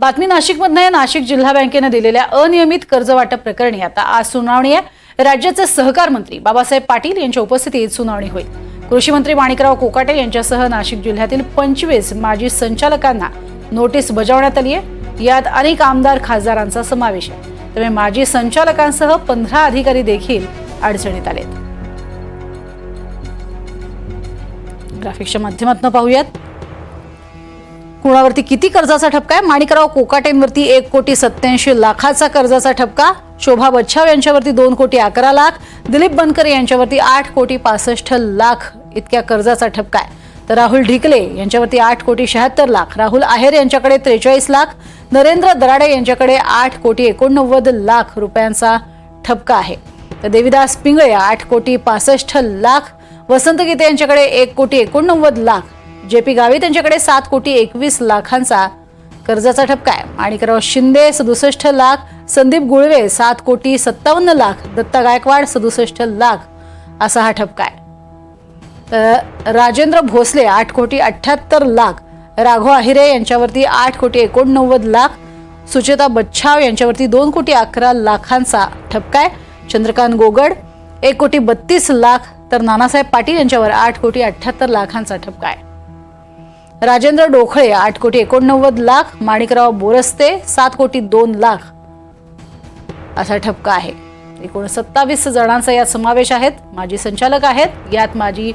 बातमी नाशिकमधून नाशिक जिल्हा बँकेने दिलेल्या अनियमित कर्ज वाटप प्रकरणी आता आज सुनावणी आहे। राज्याचे सहकार मंत्री बाबासाहेब पाटील यांच्या उपस्थितीत सुनावणी होईल। कृषी मंत्री माणिकराव कोकाटे यांच्यासह नाशिक जिल्ह्यातील 25 माजी संचालकांना नोटीस बजावण्यात आली आहे। यात अनेक आमदार खासदारांचा समावेश आहे। त्यामुळे माजी संचालकांसह 15 अधिकारी देखील अडचणीत आलेत। ग्राफिक्सच्या माध्यमातून पाहूयात कुणावरती किती कर्जाचा ठपका आहे। माणिकराव कोकाटेंवरती 1,87,00,000 कर्जाचा ठपका, शोभा बच्छाव यांच्यावरती 2,11,00,000, दिलीप बनकर यांच्यावरती 8,65,00,000 इतक्या कर्जाचा ठपका आहे। तर राहुल ढिकले यांच्यावरती 8,76,00,000, राहुल आहेर यांच्याकडे 43,00,000, नरेंद्र दराडे यांच्याकडे 8,89,00,000 रुपयांचा ठपका आहे। तर देविदास पिंगळे 8,65,00,000, वसंत गीते यांच्याकडे 1,89,00,000, जेपी गावित यांच्याकडे 7,21,00,000 कर्जाचा ठपका आहे। माणिकराव शिंदे 67,00,000, संदीप गुळवे 7,57,00,000, दत्ता गायकवाड 67,00,000 असा हा ठपका आहे। राजेंद्र भोसले 8,78,00,000, राघव आहिरे यांच्यावरती 8,89,00,000, सुचेता बच्छाव यांच्यावरती 2,11,00,000 ठपका आहे। चंद्रकांत गोगड 1,32,00,000, तर नानासाहेब पाटील यांच्यावर 8,78,00,000 ठपका आहे। राजेंद्र डोखळे 8,89,00,000, माणिकराव बोरस्ते 7,02,00,000 असा ठपका आहे। एकूण 27 जणांचा यात समावेश आहेत। माजी संचालक आहेत, यात माजी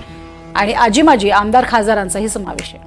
आणि आजी आमदार खासदारांचाही समावेश आहे।